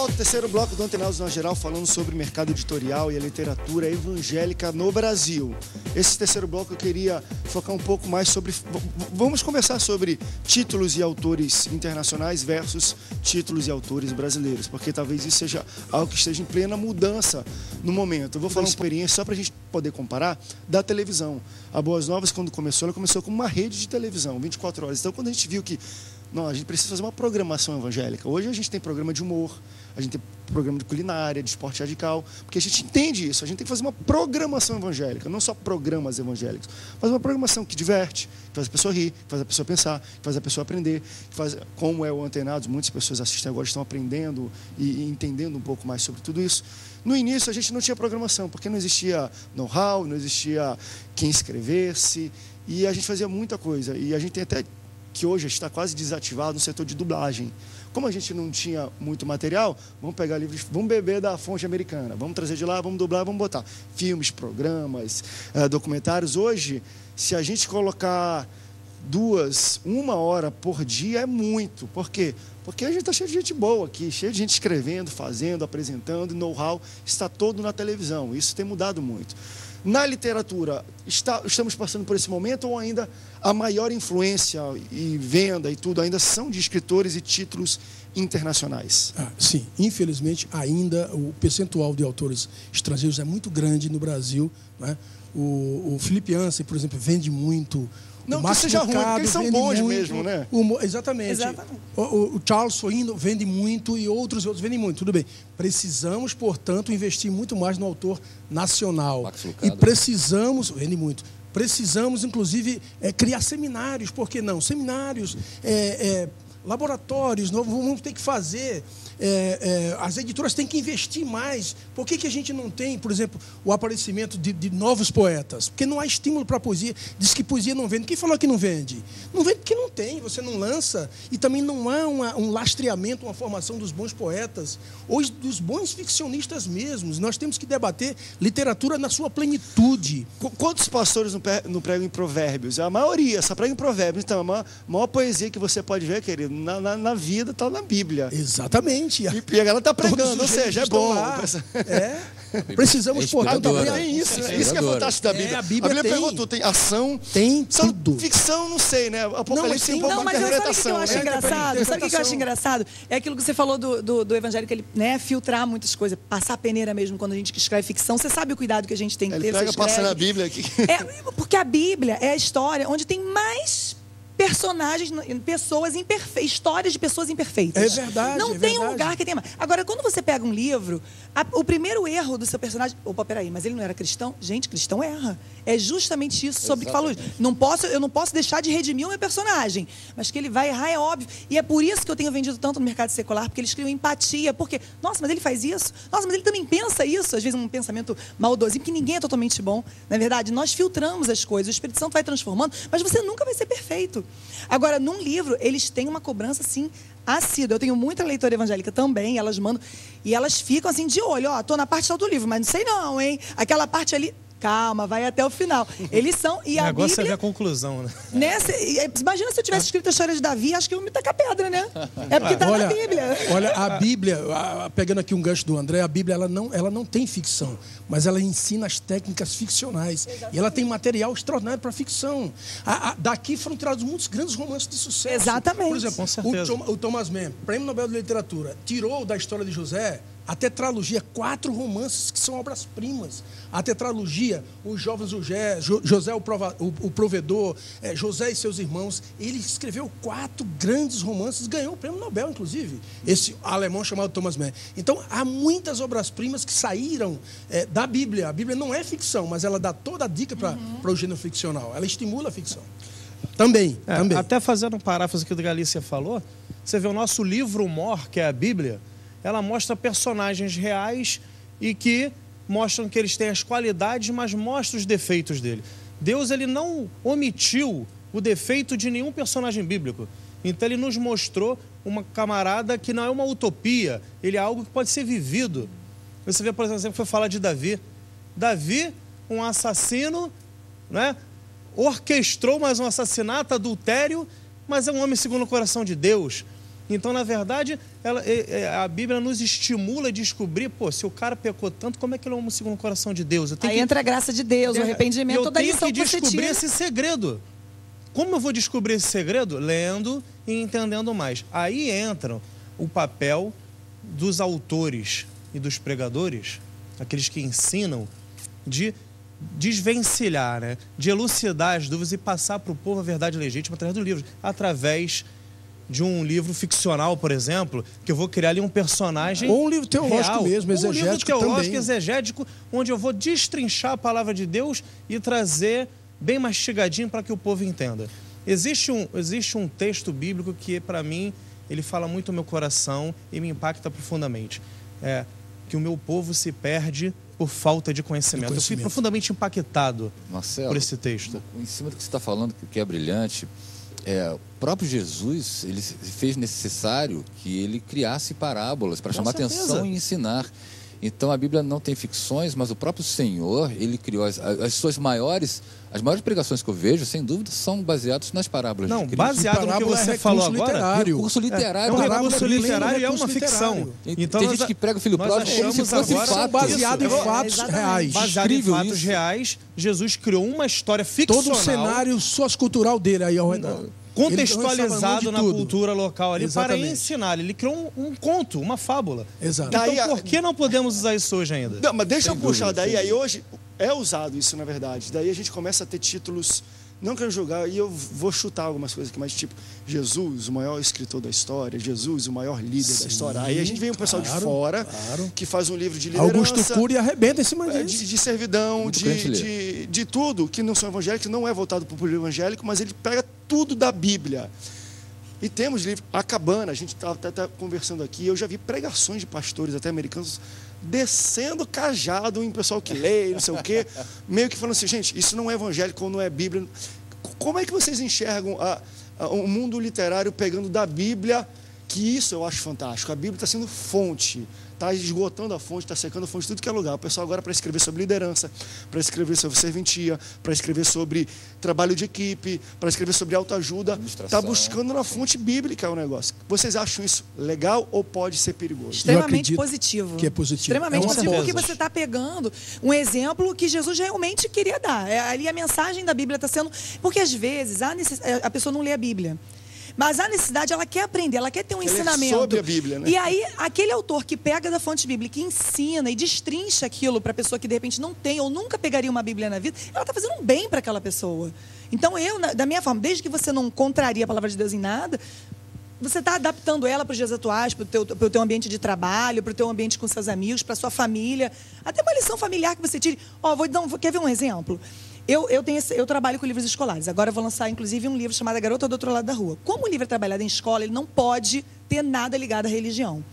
volta, terceiro bloco do Antenados na Geral, falando sobre o mercado editorial e a literatura evangélica no Brasil. Esse terceiro bloco eu queria focar um pouco mais sobre... Vamos conversar sobre títulos e autores internacionais versus títulos e autores brasileiros, porque talvez isso seja algo que esteja em plena mudança no momento. Eu vou falar uma experiência só para a gente poder comparar da televisão. A Boas Novas, quando começou, ela começou como uma rede de televisão, 24 horas. Então, quando a gente viu que não, a gente precisa fazer uma programação evangélica. Hoje a gente tem programa de humor, a gente tem programa de culinária, de esporte radical, porque a gente entende isso. A gente tem que fazer uma programação evangélica, não só programas evangélicos. Fazer uma programação que diverte, que faz a pessoa rir, que faz a pessoa pensar, que faz a pessoa aprender, que faz, como é o Antenados, muitas pessoas assistem agora, estão aprendendo e entendendo um pouco mais sobre tudo isso. No início a gente não tinha programação, porque não existia know-how, não existia quem escrevesse, e a gente fazia muita coisa. E a gente tem até que hoje está quase desativado no setor de dublagem. Como a gente não tinha muito material, vamos pegar livros, vamos beber da fonte americana, vamos trazer de lá, vamos dublar, vamos botar filmes, programas, documentários. Hoje, se a gente colocar uma hora por dia é muito. Por quê? Porque a gente está cheio de gente boa aqui, cheio de gente escrevendo, fazendo, apresentando, know-how está todo na televisão. Isso tem mudado muito. Na literatura, estamos passando por esse momento ou ainda a maior influência e venda e tudo ainda são de escritores e títulos internacionais? Sim, infelizmente ainda o percentual de autores estrangeiros é muito grande no Brasil, né? O Philip Yancey, por exemplo, vende muito. Não que seja ruim, porque eles são bons muito, mesmo, né? Exatamente. O Charles Swindoll vende muito e outros vendem muito. Tudo bem. Precisamos, portanto, investir muito mais no autor nacional. E precisamos... Vende muito. Precisamos, inclusive, criar seminários. Por que não? Seminários, laboratórios, vamos ter que fazer... as editoras têm que investir mais. Por que a gente não tem, por exemplo, o aparecimento de novos poetas? Porque não há estímulo para a poesia. Diz que poesia não vende. Quem falou que não vende? Não vende porque não tem, você não lança. E também não há um lastreamento, uma formação dos bons poetas, ou dos bons ficcionistas mesmos. Nós temos que debater literatura na sua plenitude. Quantos pastores não pregam em provérbios? A maioria só prega em provérbios. Então, a maior poesia que você pode ver, querido, na vida está na Bíblia. Exatamente. E a galera está pregando, ou seja, é bom. Precisamos, portanto, tem isso, né? Isso que é fantástico da Bíblia. A Bíblia pegou tudo, tem ação, tem tudo. Ficção, não sei, né? Apocalipse tem um pouco de interpretação. Mas sabe o que eu acho engraçado? Sabe o que eu acho engraçado? É aquilo que você falou do evangélico, ele, né, filtrar muitas coisas, passar a peneira mesmo quando a gente escreve ficção. Você sabe o cuidado que a gente tem que ter. Ele pega, passa na Bíblia aqui. Porque a Bíblia é a história onde tem mais personagens, pessoas imperfeitas, histórias de pessoas imperfeitas. É verdade. Não tem um lugar que tenha mais. Agora, quando você pega um livro, o primeiro erro do seu personagem... Opa, peraí, mas ele não era cristão? Gente, cristão erra. É justamente isso sobre o que falou. Eu não posso deixar de redimir o meu personagem. Mas que ele vai errar é óbvio. E é por isso que eu tenho vendido tanto no mercado secular, porque eles criam empatia. Porque, nossa, mas ele faz isso? Nossa, mas ele também pensa isso? Às vezes um pensamento maldoso, porque ninguém é totalmente bom. Na verdade, nós filtramos as coisas, o Espírito Santo vai transformando, mas você nunca vai ser perfeito. Agora, num livro, eles têm uma cobrança, assim, assídua. Eu tenho muita leitora evangélica também, elas mandam, e elas ficam assim de olho, tô na parte tal do livro, mas não sei não, hein? Aquela parte ali, calma, vai até o final. Eles são, e a Bíblia... Você vê a conclusão, né? Imagina se eu tivesse escrito a história de Davi, acho que eu ia me tacar pedra, né? É porque tá na Bíblia. Olha, a Bíblia, pegando aqui um gancho do André, a Bíblia ela não tem ficção, mas ela ensina as técnicas ficcionais. Exatamente. E ela tem material extraordinário para ficção. Daqui foram tirados muitos grandes romances de sucesso. Exatamente. Por exemplo, o Thomas Mann, Prêmio Nobel de Literatura, tirou da história de José a tetralogia, 4 romances que são obras-primas. A tetralogia, Os Jovens José o Provedor, José e seus irmãos. Ele escreveu 4 grandes romances, ganhou o Prêmio Nobel, inclusive. Esse alemão chamado Thomas Mann. Então, há muitas obras-primas que saíram da Bíblia. A Bíblia não é ficção, mas ela dá toda a dica para o gênero ficcional. Ela estimula a ficção. Também. Até fazendo um paráfrase que o Galícia falou, você vê o nosso livro mor, que é a Bíblia, ela mostra personagens reais e que mostram que eles têm as qualidades, mas mostra os defeitos dele. Deus, ele não omitiu o defeito de nenhum personagem bíblico. Então, ele nos mostrou uma camarada que não é uma utopia, ele é algo que pode ser vivido. Você vê, por exemplo, foi falar de Davi. Davi, um assassino, né? Orquestrou mais um assassinato, adultério, mas é um homem segundo o coração de Deus. Então, na verdade, a Bíblia nos estimula a descobrir, pô, se o cara pecou tanto, como é que ele é um segundo o coração de Deus? Aí entra a graça de Deus, o arrependimento, toda a lição que você tira. Eu tenho que descobrir esse segredo. Como eu vou descobrir esse segredo? Lendo e entendendo mais. Aí entra o papel dos autores e dos pregadores, aqueles que ensinam, de desvencilhar, né? De elucidar as dúvidas e passar para o povo a verdade legítima através do livro. Através de um livro ficcional, por exemplo, que eu vou criar ali um personagem ou um livro teológico real, mesmo, exegético um livro teológico, também. exegético, onde eu vou destrinchar a palavra de Deus e trazer bem mastigadinho para que o povo entenda. Existe um texto bíblico que, para mim, ele fala muito ao meu coração e me impacta profundamente. É que o meu povo se perde por falta de conhecimento. Eu fui profundamente impactado, Marcelo, por esse texto. Em cima do que você está falando, que é brilhante, o próprio Jesus, ele fez necessário que ele criasse parábolas para chamar atenção e ensinar. Então a Bíblia não tem ficções, mas o próprio Senhor, ele criou as maiores pregações que eu vejo, sem dúvida, são baseadas nas parábolas de Cristo. Baseado no que você falou agora, recurso literário. É um recurso literário e é uma ficção. Então, tem gente que prega o filho pródigo como se fosse fato. Baseado em fatos reais. Baseado em fatos reais, Jesus criou uma história ficcional. Todo o cenário sociocultural dele aí ao redor. Contextualizado na cultura local ali. Exatamente. Para ensinar. Ele criou um conto, uma fábula. Exato. Então, por que não podemos usar isso hoje ainda? Não, mas deixa eu puxar daí. Aí hoje é usado isso, na verdade. Daí a gente começa a ter títulos, não quero julgar, e eu vou chutar algumas coisas aqui, mas tipo, Jesus, o maior escritor da história, Jesus, o maior líder da história. Aí a gente vem um pessoal de fora que faz um livro de liderança. Augusto Cury arrebenta em cima disso. De servidão, de tudo, que não são evangélicos, não é voltado para o público evangélico, mas ele pega tudo da Bíblia. E temos livro, a Cabana, a gente está até conversando aqui, eu já vi pregações de pastores, até americanos, descendo cajado em pessoal que lê, não sei o quê, meio que falando assim, gente, isso não é evangélico ou não é Bíblia. Como é que vocês enxergam o mundo literário pegando da Bíblia, que isso eu acho fantástico, a Bíblia está sendo fonte, está esgotando a fonte, está secando a fonte de tudo que é lugar. O pessoal agora para escrever sobre liderança, para escrever sobre serventia, para escrever sobre trabalho de equipe, para escrever sobre autoajuda, está buscando na fonte bíblica o negócio. Vocês acham isso legal ou pode ser perigoso? Extremamente positivo. Que é positivo. Extremamente positivo, porque você está pegando um exemplo que Jesus realmente queria dar. Ali a mensagem da Bíblia está sendo... Porque às vezes a pessoa não lê a Bíblia. Mas a necessidade, ela quer aprender, ela quer ter um ensinamento. Sobre a Bíblia, né? E aí, aquele autor que pega da fonte bíblica, que ensina e destrincha aquilo para a pessoa que de repente não tem ou nunca pegaria uma Bíblia na vida, ela está fazendo um bem para aquela pessoa. Então eu, da minha forma, desde que você não contraria a palavra de Deus em nada, você está adaptando ela para os dias atuais, para o teu ambiente de trabalho, para o teu ambiente com seus amigos, para a sua família. Até uma lição familiar que você tire. Quer ver um exemplo? Eu trabalho com livros escolares. Agora eu vou lançar, inclusive, um livro chamado A Garota do Outro Lado da Rua. Como o livro é trabalhado em escola, ele não pode ter nada ligado à religião.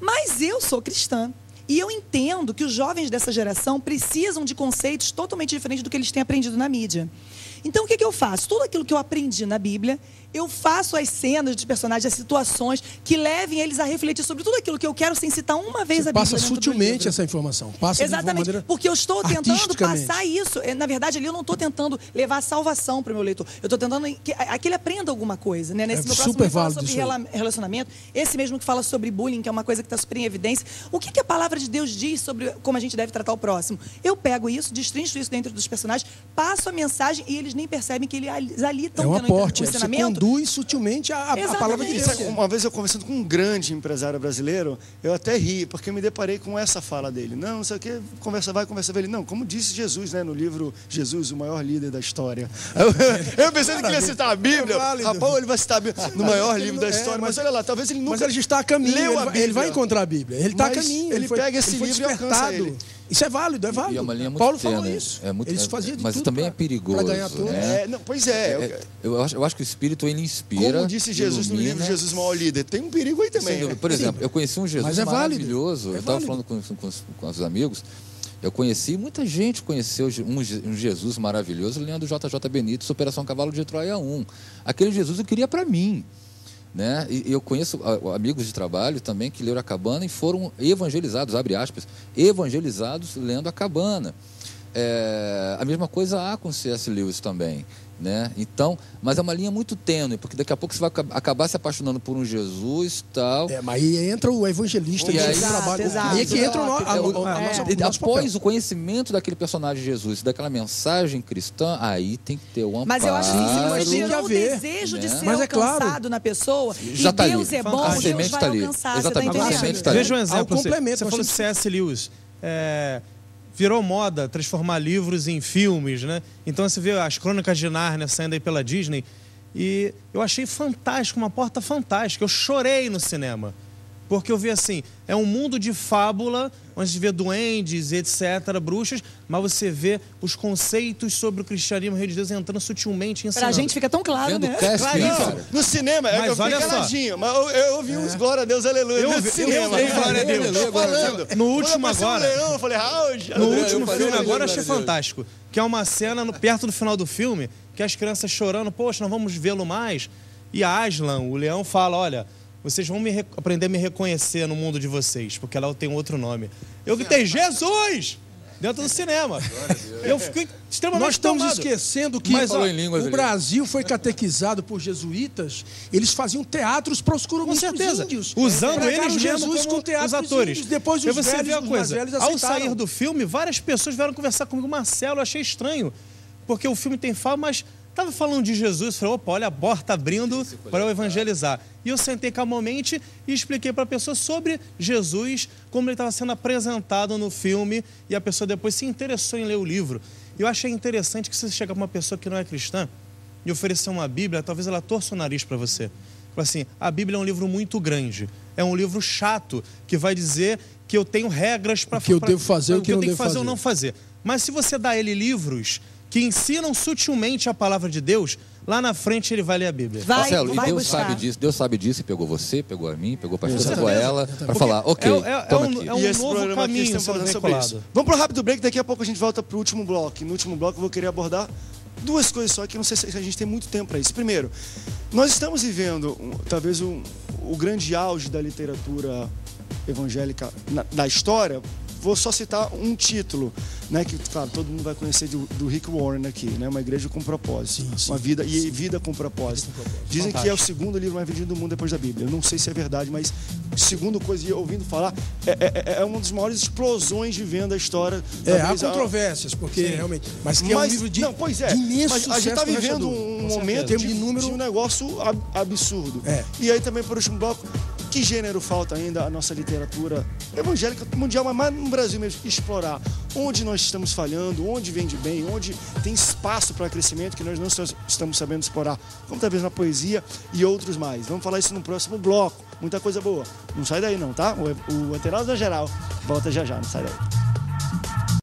Mas eu sou cristã. E eu entendo que os jovens dessa geração precisam de conceitos totalmente diferentes do que eles têm aprendido na mídia. Então, o que eu faço? Tudo aquilo que eu aprendi na Bíblia, eu faço as cenas de personagens, as situações que levem eles a refletir sobre tudo aquilo que eu quero sem citar uma vez a Bíblia. Passa sutilmente essa informação. Passa exatamente, porque eu estou tentando passar isso. Na verdade, ali eu não estou tentando levar a salvação para o meu leitor. Eu estou tentando que ele aprenda alguma coisa. Né? Nesse meu próximo livro fala sobre relacionamento. Esse mesmo que fala sobre bullying, que é uma coisa que está super em evidência. O que a palavra de Deus diz sobre como a gente deve tratar o próximo? Eu pego isso, destrincho isso dentro dos personagens, passo a mensagem e eles nem percebem que eles ali estão tendo um ensinamento. Conduz sutilmente a palavra de Deus. Uma vez eu conversando com um grande empresário brasileiro, eu até ri, porque eu me deparei com essa fala dele. Não sei o que, conversa vai, conversa vai. Ele, não, como disse Jesus, né, no livro Jesus, o maior líder da história. Eu pensando que ele ia citar a Bíblia. Rapaz, ele vai citar a Bíblia no maior livro da história. Mas olha lá, talvez ele nunca... Mas ele já está a caminho, ele vai encontrar a Bíblia. Ele está a caminho. Ele pega esse livro e alcança ele. Isso é válido, é válido. E é uma linha muito Paulo tênue, falou isso. Eles faziam de mas tudo também é perigoso. Para ganhar tudo. Né? Pois é. Eu acho que o Espírito, ele inspira. Como disse Jesus no livro Jesus, o maior líder. Tem um perigo aí também. Né? Por exemplo, eu conheci um Jesus maravilhoso. Eu estava falando com os amigos. Eu conheci, muita gente conheceu um Jesus maravilhoso lendo J.J. Benítez, Superação Cavalo de Troia 1. Aquele Jesus eu queria para mim. Né? E eu conheço amigos de trabalho também que leram a Cabana e foram evangelizados, abre aspas, evangelizados lendo a Cabana. A mesma coisa há com C.S. Lewis também, né? Então, mas é uma linha muito tênue, porque daqui a pouco você vai acabar se apaixonando por um Jesus e tal. Mas aí entra o evangelista que trabalha. Aí é que entra após o conhecimento daquele personagem Jesus, daquela mensagem cristã, aí tem que ter um amparo. Mas eu acho que se gerou o desejo de ser alcançado na pessoa, já e tá Deus é bom, Deus vai alcançar. Exatamente, você tá entendendo? Veja um exemplo. Você falou de C.S. Lewis. Virou moda transformar livros em filmes, né? Então você vê as Crônicas de Nárnia saindo aí pela Disney e eu achei fantástico, uma porta fantástica. Eu chorei no cinema, porque eu vi assim, é um mundo de fábula, onde se vê duendes, etc., bruxas, mas você vê os conceitos sobre o cristianismo religioso entrando sutilmente ensinando. Pra gente fica tão claro, né? Claro, no cinema, mas eu fiquei caladinho, mas eu ouvi uns glória a Deus, aleluia, no cinema. Glória a Deus. No último agora, eu falei, no último filme agora, eu achei fantástico, que é uma cena perto do final do filme, que as crianças chorando, poxa, nós vamos vê-lo mais, e a Aslan, o leão, fala, olha, vocês vão aprender a me reconhecer no mundo de vocês, porque lá eu tenho outro nome. Eu gritei, Jesus! Dentro do cinema. Eu fiquei extremamente Nós estamos tomado. esquecendo que o Brasil foi catequizado por jesuítas. Eles faziam teatros para os certeza, índios. Usando eles Jesus como como os atores. Índios. Depois os você vê a coisa. Ao sair do filme, várias pessoas vieram conversar comigo. Marcelo, eu achei estranho, porque o filme tem fala, mas estava falando de Jesus, falei, opa, olha a porta abrindo para eu evangelizar. E eu sentei calmamente e expliquei para a pessoa sobre Jesus, como ele estava sendo apresentado no filme, e a pessoa depois se interessou em ler o livro. Eu achei interessante que se você chegar para uma pessoa que não é cristã e oferecer uma Bíblia, talvez ela torça o nariz para você. Fala assim, a Bíblia é um livro muito grande, é um livro chato, que vai dizer que eu tenho regras para que eu devo fazer, o que eu tenho que fazer ou não fazer. Mas se você dá a ele livros que ensinam sutilmente a palavra de Deus, lá na frente ele vai ler a Bíblia. Marcelo, e Deus sabe disso e pegou você, pegou a mim, pegou a pastora, pegou ela, para falar, ok, toma aqui. É um novo caminho sendo vinculado. Vamos para um rápido break, daqui a pouco a gente volta para o último bloco. No último bloco eu vou querer abordar duas coisas só, que não sei se a gente tem muito tempo para isso. Primeiro, nós estamos vivendo talvez o grande auge da literatura evangélica da história. Vou só citar um título, né, que, claro, todo mundo vai conhecer do Rick Warren aqui, né, Uma Igreja com Propósito, uma vida com propósito. Dizem que é o segundo livro mais vendido do mundo depois da Bíblia. Eu não sei se é verdade, mas segundo coisa, ouvindo falar, é uma das maiores explosões de venda da história. Há controvérsias, porque realmente, mas que é um livro de imenso sucesso. A gente está vivendo um momento de um negócio absurdo. E aí também, por último bloco, que gênero falta ainda a nossa literatura evangélica mundial, mas no Brasil mesmo, explorar onde nós estamos falhando, onde vende bem, onde tem espaço para crescimento que nós não estamos sabendo explorar, como talvez na poesia e outros mais. Vamos falar isso no próximo bloco. Muita coisa boa. Não sai daí não, tá? O Antenados na Geral volta já, não sai daí.